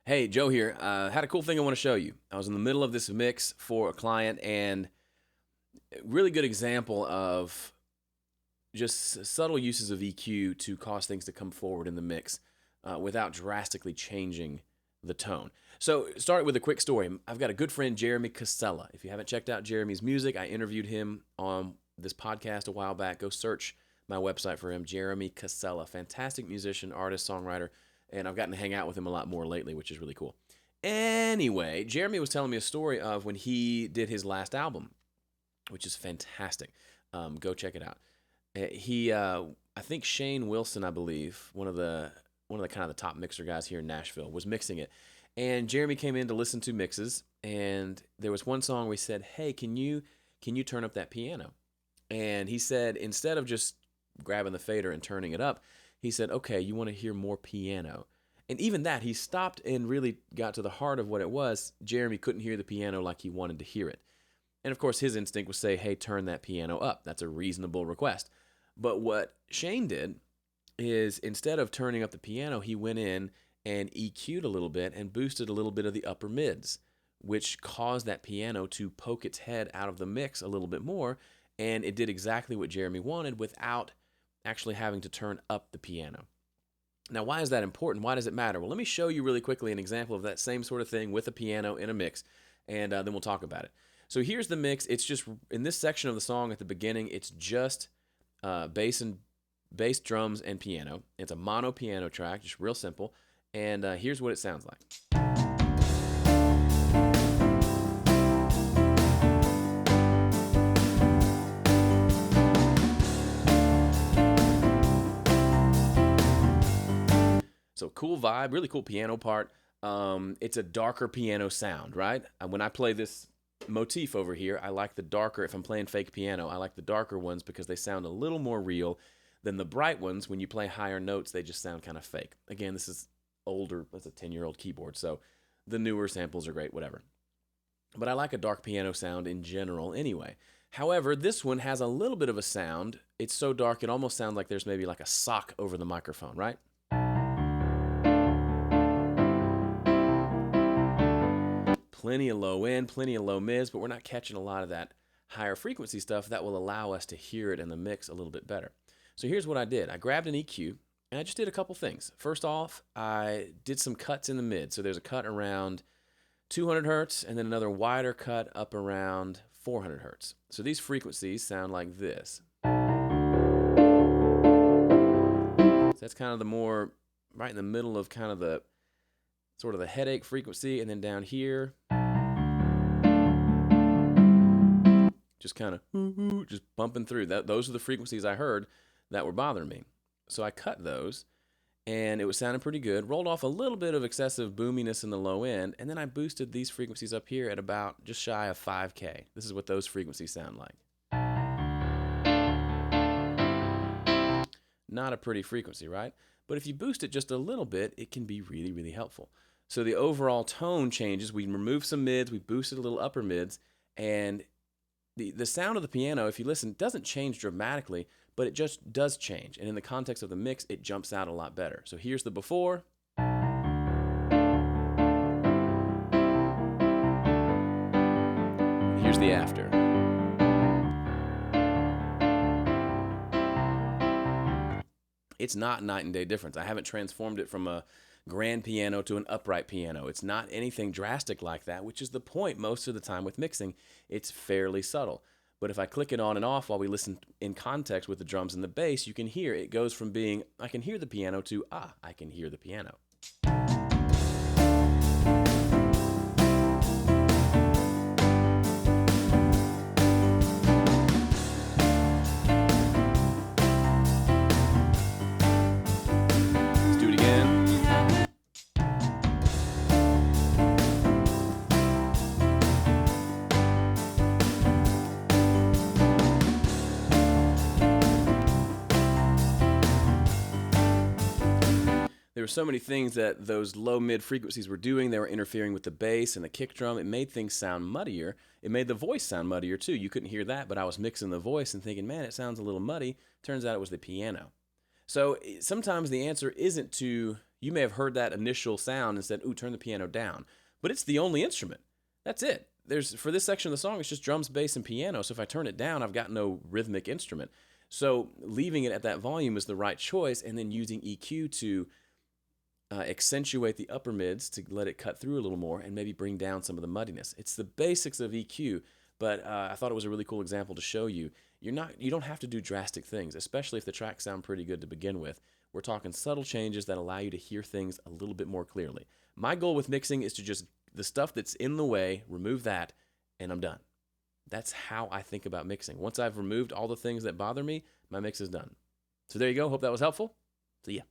Hey, Joe here. Had a cool thing I want to show you. I was in the middle of this mix for a client, and a really good example of just subtle uses of EQ to cause things to come forward in the mix without drastically changing the tone. So, start with a quick story. I've got a good friend, Jeremy Casella. If you haven't checked out Jeremy's music, I interviewed him on this podcast a while back. Go search my website for him, Jeremy Casella. Fantastic musician, artist, songwriter, and I've gotten to hang out with him a lot more lately, which is really cool. Anyway, Jeremy was telling me a story of when he did his last album, which is fantastic. Go check it out. I think Shane Wilson, I believe, one of the kind of the top mixer guys here in Nashville, was mixing it, and Jeremy came in to listen to mixes, and there was one song where he said, "Hey, can you turn up that piano?" And he said instead of just grabbing the fader and turning it up, he said, "Okay, you want to hear more piano." And even that, he stopped and really got to the heart of what it was. Jeremy couldn't hear the piano like he wanted to hear it. And of course, his instinct was say, "Hey, turn that piano up." That's a reasonable request. But what Shane did is instead of turning up the piano, he went in and EQ'd a little bit and boosted a little bit of the upper mids, which caused that piano to poke its head out of the mix a little bit more. And it did exactly what Jeremy wanted without actually having to turn up the piano. Now, why is that important? Why does it matter? Well, let me show you really quickly an example of that same sort of thing with a piano in a mix, and then we'll talk about it. So here's the mix. It's just in this section of the song at the beginning, it's just bass, drums, and piano. It's a mono piano track, just real simple. And here's what it sounds like. So cool vibe, really cool piano part. It's a darker piano sound, right? When I play this motif over here, I like the darker, if I'm playing fake piano, I like the darker ones because they sound a little more real than the bright ones. When you play higher notes, they just sound kind of fake. Again, this is older, it's a 10-year-old keyboard, so the newer samples are great, whatever. But I like a dark piano sound in general anyway. However, this one has a little bit of a sound. It's so dark, it almost sounds like there's maybe like a sock over the microphone, right? Plenty of low end, plenty of low mids, but we're not catching a lot of that higher frequency stuff that will allow us to hear it in the mix a little bit better. So here's what I did. I grabbed an EQ and I just did a couple things. First off, I did some cuts in the mid. So there's a cut around 200 hertz and then another wider cut up around 400 hertz. So these frequencies sound like this. So that's kind of the more right in the middle of kind of the sort of the headache frequency, and then down here, just kind of just bumping through. Those are the frequencies I heard that were bothering me. So I cut those, and it was sounding pretty good. Rolled off a little bit of excessive boominess in the low end, and then I boosted these frequencies up here at about just shy of 5K. This is what those frequencies sound like. Not a pretty frequency, right? But if you boost it just a little bit, it can be really, really helpful. So the overall tone changes. We remove some mids, we boosted a little upper mids, and the sound of the piano, if you listen, doesn't change dramatically, but it just does change. And in the context of the mix, it jumps out a lot better. So here's the before. Here's the after. It's not night and day difference. I haven't transformed it from a grand piano to an upright piano. It's not anything drastic like that, which is the point most of the time with mixing. It's fairly subtle. But if I click it on and off while we listen in context with the drums and the bass, you can hear it goes from being, I can hear the piano, to, I can hear the piano. Let's do it again. There were so many things that those low mid frequencies were doing. They were interfering with the bass and the kick drum. It made things sound muddier. It made the voice sound muddier too. You couldn't hear that, but I was mixing the voice and thinking, man, it sounds a little muddy. Turns out it was the piano. So sometimes the answer isn't to You may have heard that initial sound and said, ooh, turn the piano down. But it's the only instrument. That's it. For this section of the song, it's just drums, bass, and piano. So if I turn it down, I've got no rhythmic instrument. So leaving it at that volume is the right choice, and then using EQ to accentuate the upper mids to let it cut through a little more and maybe bring down some of the muddiness. It's the basics of EQ, but I thought it was a really cool example to show you. You don't have to do drastic things, especially if the tracks sound pretty good to begin with. We're talking subtle changes that allow you to hear things a little bit more clearly. My goal with mixing is to just, the stuff that's in the way, remove that, and I'm done. That's how I think about mixing. Once I've removed all the things that bother me, my mix is done. So there you go. Hope that was helpful. See ya.